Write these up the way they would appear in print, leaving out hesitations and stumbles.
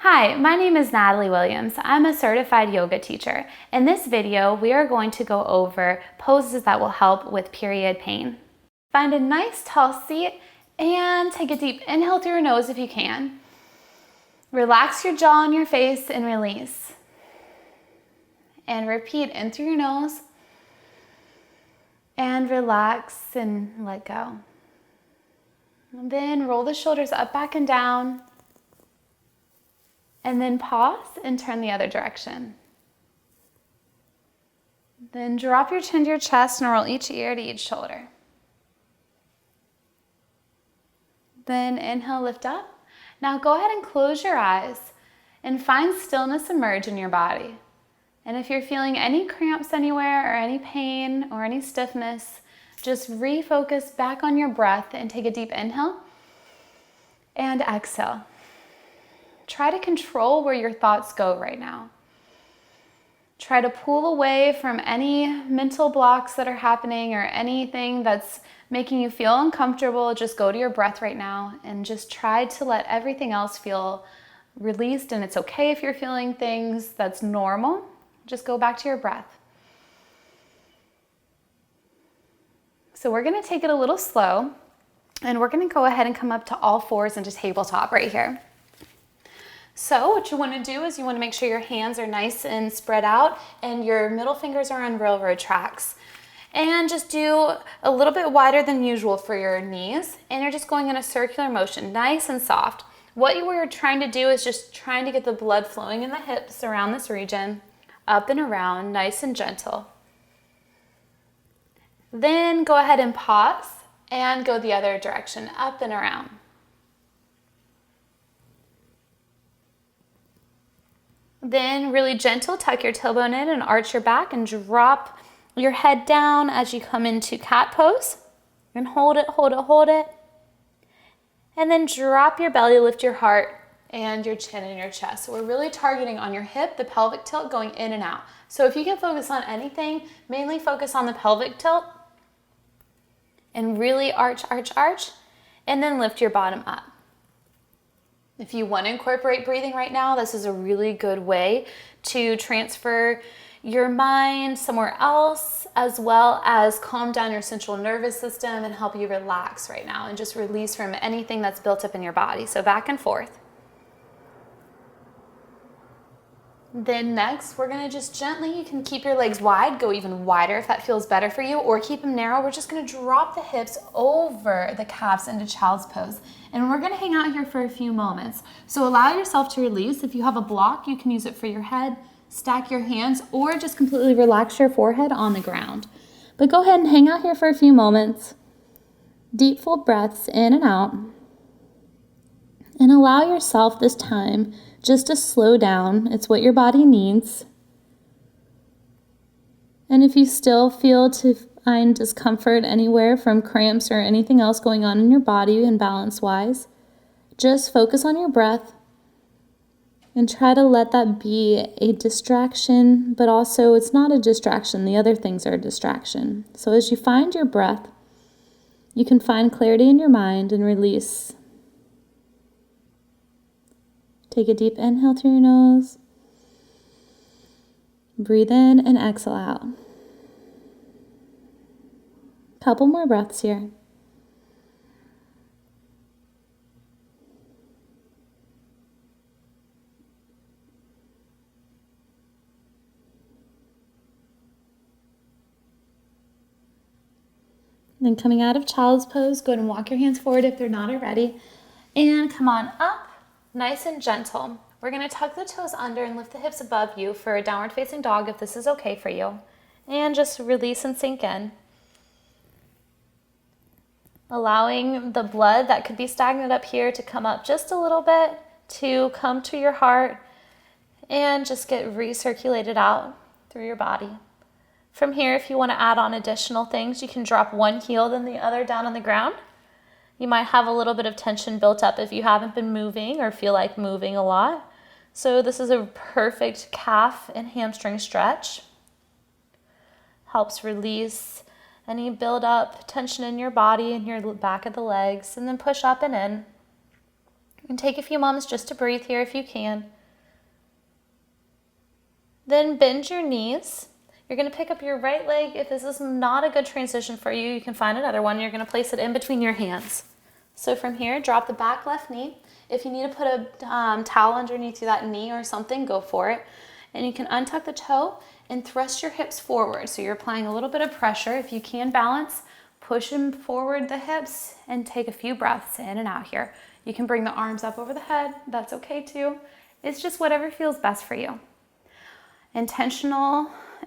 Hi, my name is Natalie Williams. I'm a certified yoga teacher. In this video, we are going to go over poses that will help with period pain. Find a nice tall seat and take a deep inhale through your nose if you can. Relax your jaw and your face and release. And repeat in through your nose and relax and let go. And then roll the shoulders up, back, and down. And then pause and turn the other direction. Then drop your chin to your chest and roll each ear to each shoulder. Then inhale, lift up. Now go ahead and close your eyes and find stillness emerge in your body. And if you're feeling any cramps anywhere or any pain or any stiffness, just refocus back on your breath and take a deep inhale and exhale. Try to control where your thoughts go right now. Try to pull away from any mental blocks that are happening or anything that's making you feel uncomfortable. Just go to your breath right now and just try to let everything else feel released. And it's okay if you're feeling things, that's normal. Just go back to your breath. So we're going to take it a little slow and we're going to go ahead and come up to all fours into tabletop right here. So what you want to do is you want to make sure your hands are nice and spread out and your middle fingers are on railroad tracks. And just do a little bit wider than usual for your knees. And you're just going in a circular motion, nice and soft. What you were trying to do is just trying to get the blood flowing in the hips around this region, up and around, nice and gentle. Then go ahead and pause and go the other direction, up and around. Then really gentle, tuck your tailbone in and arch your back and drop your head down as you come into cat pose. And hold it, hold it, hold it. And then drop your belly, lift your heart and your chin and your chest. So we're really targeting on your hip, the pelvic tilt going in and out. So if you can focus on anything, mainly focus on the pelvic tilt and really arch, arch, arch, and then lift your bottom up. If you want to incorporate breathing right now, this is a really good way to transfer your mind somewhere else, as well as calm down your central nervous system and help you relax right now and just release from anything that's built up in your body. So back and forth. Then next, we're going to just gently, you can keep your legs wide, go even wider if that feels better for you, or keep them narrow. We're just going to drop the hips over the calves into child's pose. And we're going to hang out here for a few moments. So allow yourself to release. If you have a block, you can use it for your head, stack your hands, or just completely relax your forehead on the ground. But go ahead and hang out here for a few moments. Deep, full breaths in and out. And allow yourself this time just to slow down. It's what your body needs. And if you still feel to find discomfort anywhere from cramps or anything else going on in your body and balance-wise, just focus on your breath and try to let that be a distraction, but also it's not a distraction. The other things are a distraction. So as you find your breath, you can find clarity in your mind and release. Take a deep inhale through your nose. Breathe in and exhale out. Couple more breaths here. Then coming out of child's pose, go ahead and walk your hands forward if they're not already. And come on up. Nice and gentle. We're going to tuck the toes under and lift the hips above you for a downward facing dog if this is okay for you. And just release and sink in. Allowing the blood that could be stagnant up here to come up just a little bit, to come to your heart and just get recirculated out through your body. From here, if you want to add on additional things, you can drop one heel then the other down on the ground. You might have a little bit of tension built up if you haven't been moving or feel like moving a lot. So this is a perfect calf and hamstring stretch. Helps release any build up tension in your body and your back of the legs, and then push up and in. You can take a few moments just to breathe here if you can. Then bend your knees. You're going to pick up your right leg. If this is not a good transition for you, you can find another one. You're going to place it in between your hands. So from here, drop the back left knee. If you need to put a towel underneath that knee or something, go for it. And you can untuck the toe and thrust your hips forward. So you're applying a little bit of pressure. If you can balance, push them forward the hips and take a few breaths in and out here. You can bring the arms up over the head. That's okay too. It's just whatever feels best for you.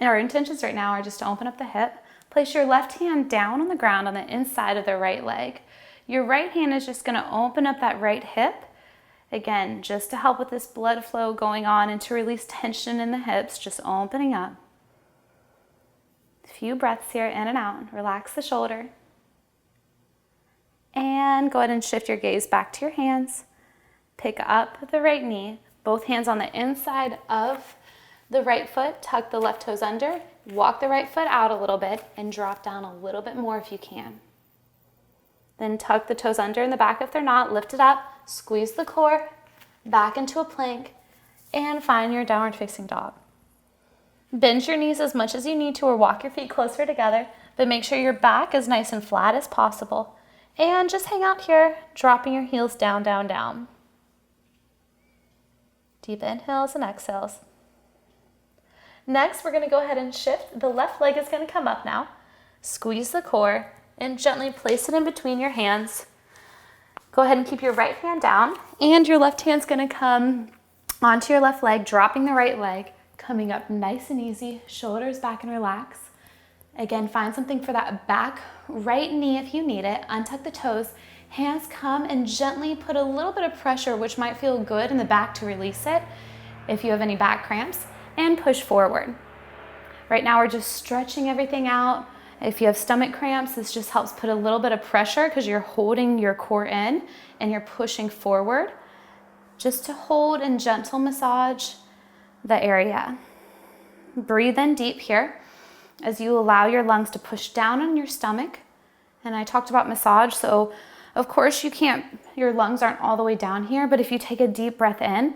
Our intentions right now are just to open up the hip. Place your left hand down on the ground on the inside of the right leg. Your right hand is just going to open up that right hip. Again, just to help with this blood flow going on and to release tension in the hips, just opening up. A few breaths here, in and out. Relax the shoulder. And go ahead and shift your gaze back to your hands. Pick up the right knee, both hands on the inside of the right foot. Tuck the left toes under. Walk the right foot out a little bit and drop down a little bit more if you can. Then tuck the toes under in the back if they're not. Lift it up. Squeeze the core. Back into a plank. And find your downward facing dog. Bend your knees as much as you need to or walk your feet closer together. But make sure your back is nice and flat as possible. And just hang out here, dropping your heels down, down, down. Deep inhales and exhales. Next, we're going to go ahead and shift. The left leg is going to come up now. Squeeze the core and gently place it in between your hands. Go ahead and keep your right hand down, and your left hand's going to come onto your left leg, dropping the right leg, coming up nice and easy, shoulders back and relax. Again, find something for that back right knee if you need it. Untuck the toes. Hands come and gently put a little bit of pressure, which might feel good in the back to release it if you have any back cramps, and push forward. Right now we're just stretching everything out. If you have stomach cramps, this just helps put a little bit of pressure because you're holding your core in and you're pushing forward. Just to hold and gentle massage the area. Breathe in deep here as you allow your lungs to push down on your stomach. And I talked about massage, so of course your lungs aren't all the way down here, but if you take a deep breath in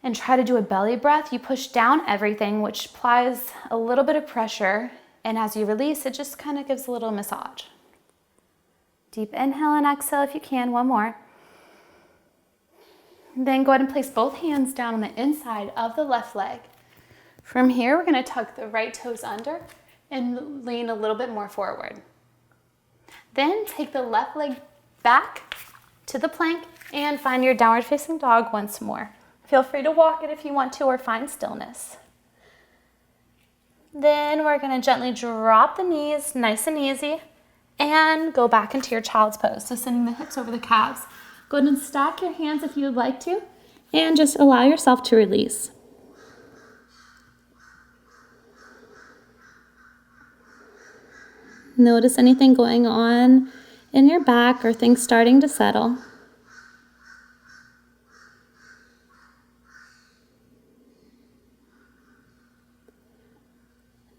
and try to do a belly breath, you push down everything, which applies a little bit of pressure. And as you release, it just kind of gives a little massage. Deep inhale and exhale if you can, one more. Then go ahead and place both hands down on the inside of the left leg. From here, we're going to tuck the right toes under and lean a little bit more forward. Then take the left leg back to the plank and find your downward facing dog once more. Feel free to walk it if you want to or find stillness. Then we're going to gently drop the knees, nice and easy, and go back into your child's pose. So sending the hips over the calves. Go ahead and stack your hands if you would like to, and just allow yourself to release. Notice anything going on in your back or things starting to settle.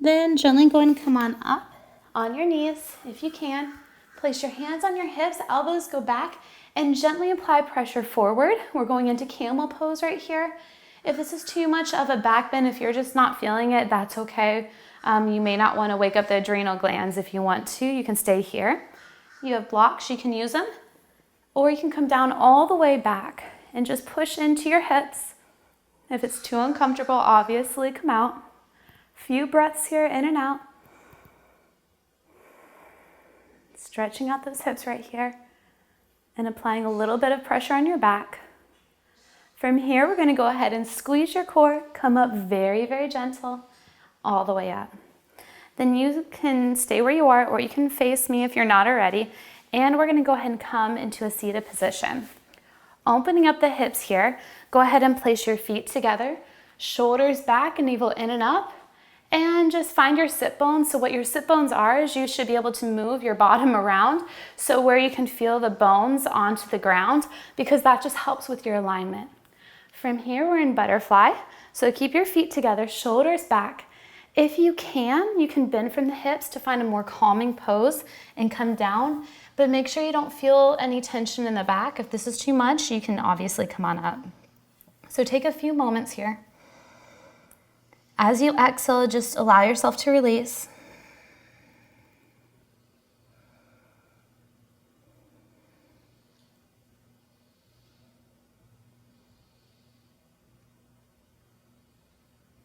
Then gently go and come on up on your knees if you can. Place your hands on your hips, elbows go back, and gently apply pressure forward. We're going into camel pose right here. If this is too much of a back bend, if you're just not feeling it, that's okay. You may not want to wake up the adrenal glands. If you want to, you can stay here. You have blocks, you can use them. Or you can come down all the way back and just push into your hips. If it's too uncomfortable, obviously come out. Few breaths here, in and out. Stretching out those hips right here and applying a little bit of pressure on your back. From here, we're going to go ahead and squeeze your core, come up very, very gentle, all the way up. Then you can stay where you are, or you can face me if you're not already, and we're going to go ahead and come into a seated position. Opening up the hips here, go ahead and place your feet together, shoulders back and navel in and up, and just find your sit bones. So what your sit bones are is you should be able to move your bottom around, so where you can feel the bones onto the ground, because that just helps with your alignment. From here, we're in butterfly. So keep your feet together, shoulders back. If you can bend from the hips to find a more calming pose and come down. but make sure you don't feel any tension in the back. If this is too much, you can obviously come on up. So take a few moments here. As you exhale, just allow yourself to release.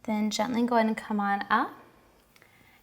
Then gently go ahead and come on up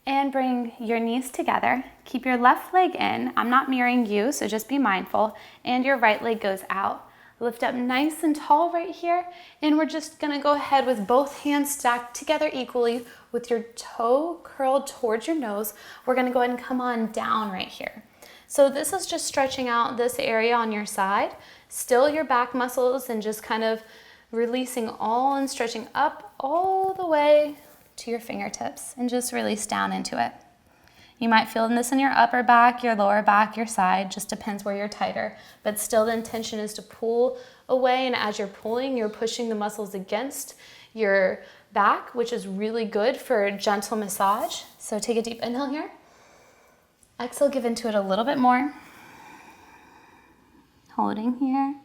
and bring your knees together. Keep your left leg in. I'm not mirroring you, so just be mindful. And your right leg goes out. Lift up nice and tall right here. And we're just gonna go ahead with both hands stacked together equally with your toe curled towards your nose. We're gonna go ahead and come on down right here. So this is just stretching out this area on your side. Still your back muscles and just kind of releasing all and stretching up all the way to your fingertips and just release down into it. You might feel this in your upper back, your lower back, your side, just depends where you're tighter, but still the intention is to pull away, and as you're pulling, you're pushing the muscles against your back, which is really good for a gentle massage. So take a deep inhale here. Exhale, give into it a little bit more. Holding here.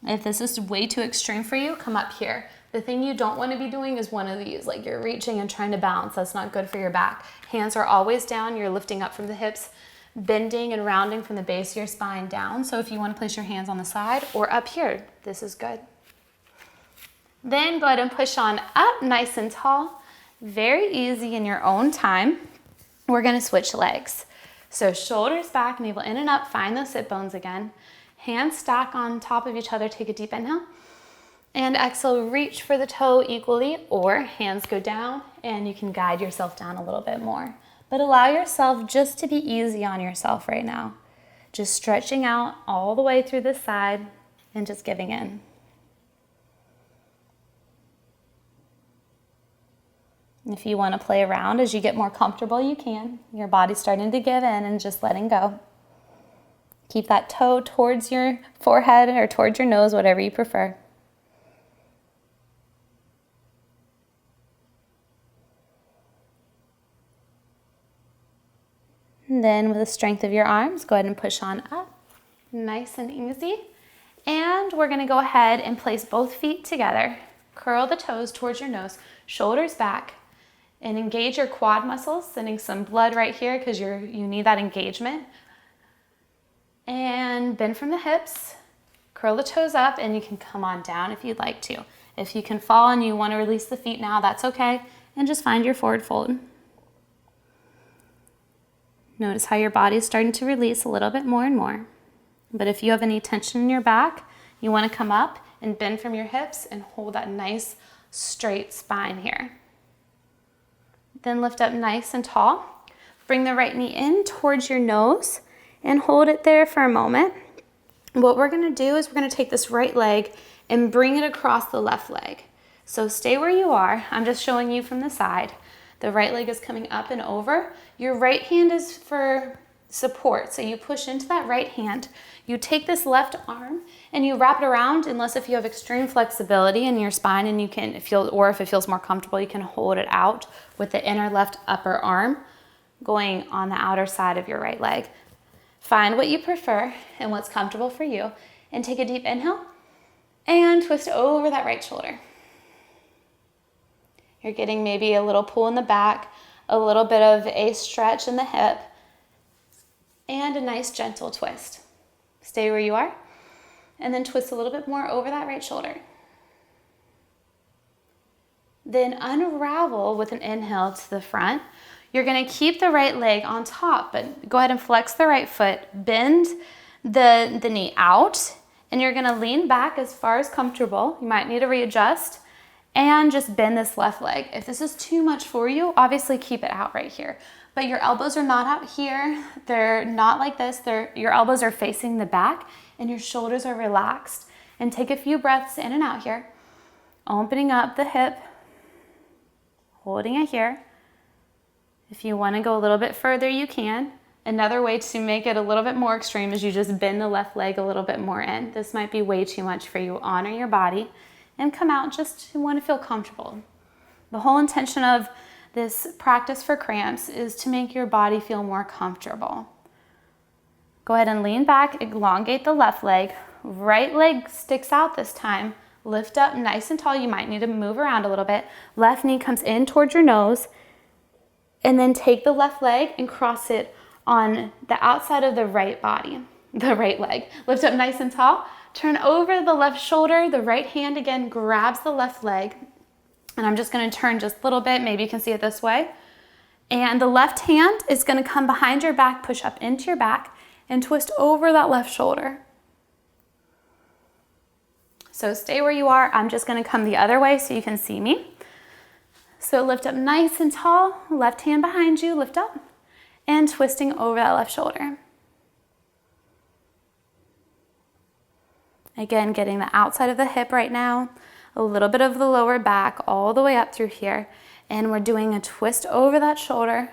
If this is way too extreme for you, come up here. The thing you don't want to be doing is one of these, like you're reaching and trying to balance. That's not good for your back. Hands are always down. You're lifting up from the hips, bending and rounding from the base of your spine down. So if you want to place your hands on the side or up here, this is good. Then go ahead and push on up nice and tall. Very easy in your own time. We're going to switch legs. So shoulders back, navel in and up. Find those sit bones again. Hands stack on top of each other. Take a deep inhale. And exhale, reach for the toe equally, or hands go down and you can guide yourself down a little bit more. But allow yourself just to be easy on yourself right now. Just stretching out all the way through this side and just giving in. If you want to play around as you get more comfortable, you can. Your body's starting to give in and just letting go. Keep that toe towards your forehead or towards your nose, whatever you prefer. And then with the strength of your arms, go ahead and push on up. Nice and easy. And we're gonna go ahead and place both feet together. Curl the toes towards your nose, shoulders back, and engage your quad muscles, sending some blood right here because you need that engagement. And bend from the hips, curl the toes up, and you can come on down if you'd like to. If you can fall and you want to release the feet now, that's okay. And just find your forward fold. Notice how your body is starting to release a little bit more and more. But if you have any tension in your back, you want to come up and bend from your hips and hold that nice straight spine here. Then lift up nice and tall. Bring the right knee in towards your nose and hold it there for a moment. What we're gonna do is we're gonna take this right leg and bring it across the left leg. So stay where you are. I'm just showing you from the side. The right leg is coming up and over. Your right hand is for support. So you push into that right hand. You take this left arm and you wrap it around, unless if you have extreme flexibility in your spine and you can feel, or if it feels more comfortable, you can hold it out with the inner left upper arm going on the outer side of your right leg. Find what you prefer and what's comfortable for you, and take a deep inhale and twist over that right shoulder. You're getting maybe a little pull in the back, a little bit of a stretch in the hip, and a nice gentle twist. Stay where you are, and then twist a little bit more over that right shoulder. Then unravel with an inhale to the front. You're gonna keep the right leg on top, but go ahead and flex the right foot, bend the knee out, and you're gonna lean back as far as comfortable. You might need to readjust, and just bend this left leg. If this is too much for you, obviously keep it out right here. But your elbows are not out here. They're not like this. Your elbows are facing the back, and your shoulders are relaxed. And take a few breaths in and out here. Opening up the hip, holding it here. If you want to go a little bit further, you can. Another way to make it a little bit more extreme is you just bend the left leg a little bit more in. This might be way too much for you. Honor your body and come out just to want to feel comfortable. The whole intention of this practice for cramps is to make your body feel more comfortable. Go ahead and lean back, elongate the left leg. Right leg sticks out this time. Lift up nice and tall. You might need to move around a little bit. Left knee comes in towards your nose. And then take the left leg and cross it on the outside of the right body, the right leg. Lift up nice and tall. Turn over the left shoulder. The right hand again grabs the left leg. And I'm just going to turn just a little bit. Maybe you can see it this way. And the left hand is going to come behind your back, push up into your back, and twist over that left shoulder. So stay where you are. I'm just going to come the other way so you can see me. So lift up nice and tall, left hand behind you, lift up, and twisting over that left shoulder. Again, getting the outside of the hip right now, a little bit of the lower back all the way up through here. And we're doing a twist over that shoulder,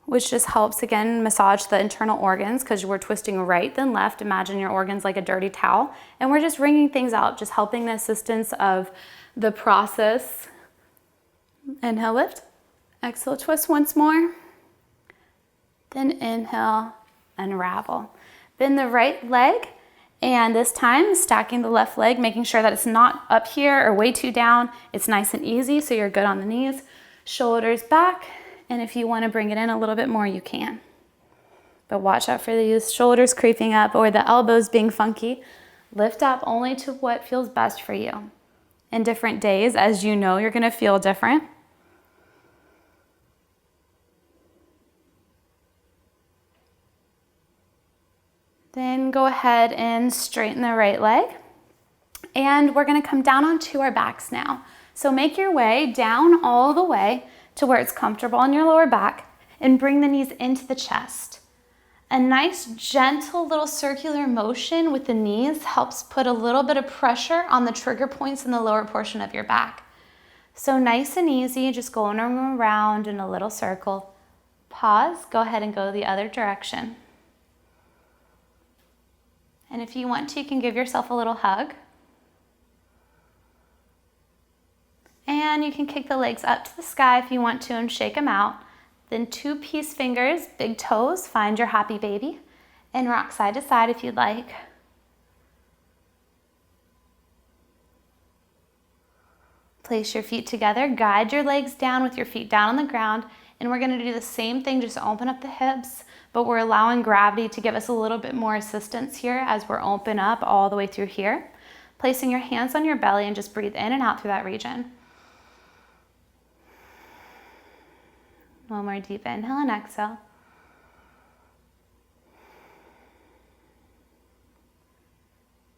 which just helps, again, massage the internal organs because we're twisting right then left. Imagine your organs like a dirty towel. And we're just wringing things out, just helping the assistance of the process. Inhale, lift. Exhale, twist once more. Then inhale, unravel. Bend the right leg, and this time stacking the left leg, making sure that it's not up here or way too down. It's nice and easy, so you're good on the knees. Shoulders back. And if you want to bring it in a little bit more, you can. But watch out for these shoulders creeping up or the elbows being funky. Lift up only to what feels best for you. In different days, as you know, you're going to feel different. Then go ahead and straighten the right leg. And we're going to come down onto our backs now. So make your way down all the way to where it's comfortable on your lower back and bring the knees into the chest. A nice gentle little circular motion with the knees helps put a little bit of pressure on the trigger points in the lower portion of your back. So nice and easy, just going around in a little circle. Pause, go ahead and go the other direction. And if you want to, you can give yourself a little hug. And you can kick the legs up to the sky if you want to and shake them out. Then 2 peace fingers, big toes, find your happy baby. And rock side to side if you'd like. Place your feet together, guide your legs down with your feet down on the ground. And we're gonna do the same thing, just open up the hips, but we're allowing gravity to give us a little bit more assistance here as we're open up all the way through here. Placing your hands on your belly and just breathe in and out through that region. One more deep inhale and exhale.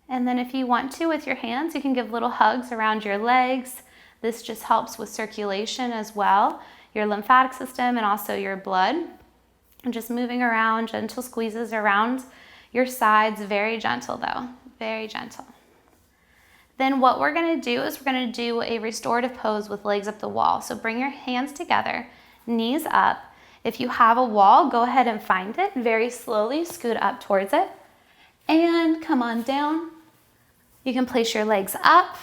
And then if you want to, with your hands, you can give little hugs around your legs. This just helps with circulation as well, your lymphatic system and also your blood. And just moving around, gentle squeezes around your sides, very gentle though, very gentle. Then what we're gonna do is we're gonna do a restorative pose with legs up the wall. So bring your hands together, knees up. If you have a wall, go ahead and find it. Very slowly scoot up towards it and come on down. You can place your legs up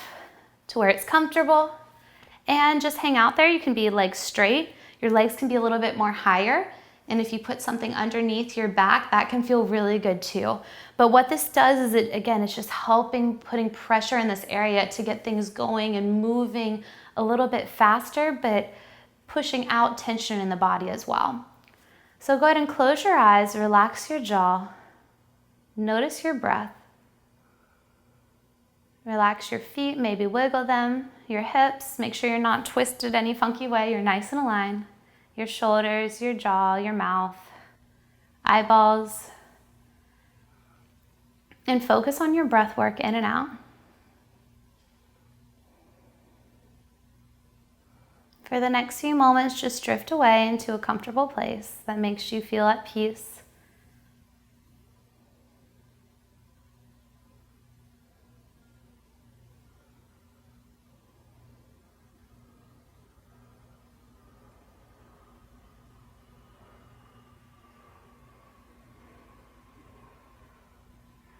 to where it's comfortable and just hang out there. You can be legs straight. Your legs can be a little bit more higher. And if you put something underneath your back, that can feel really good too. But what this does is it's just helping putting pressure in this area to get things going and moving a little bit faster, but pushing out tension in the body as well. So go ahead and close your eyes, relax your jaw, notice your breath. Relax your feet, maybe wiggle them, your hips, make sure you're not twisted any funky way, you're nice and aligned. Your shoulders, your jaw, your mouth, eyeballs. And focus on your breath work in and out. For the next few moments, just drift away into a comfortable place that makes you feel at peace.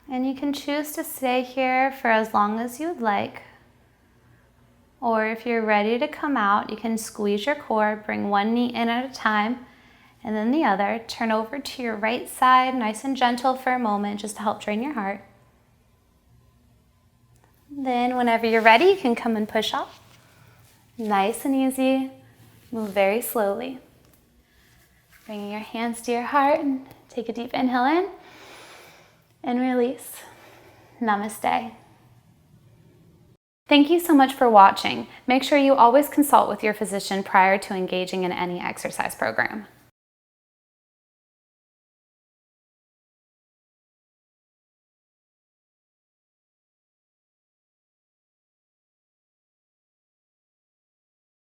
And you can choose to stay here for as long as you'd like. Or if you're ready to come out, you can squeeze your core, bring one knee in at a time, And then the other. Turn over to your right side, nice and gentle for a moment, just to help train your heart. Then whenever you're ready, you can come and push up. Nice and easy. Move very slowly. Bringing your hands to your heart and take a deep inhale in and release. Namaste. Thank you so much for watching. Make sure you always consult with your physician prior to engaging in any exercise program.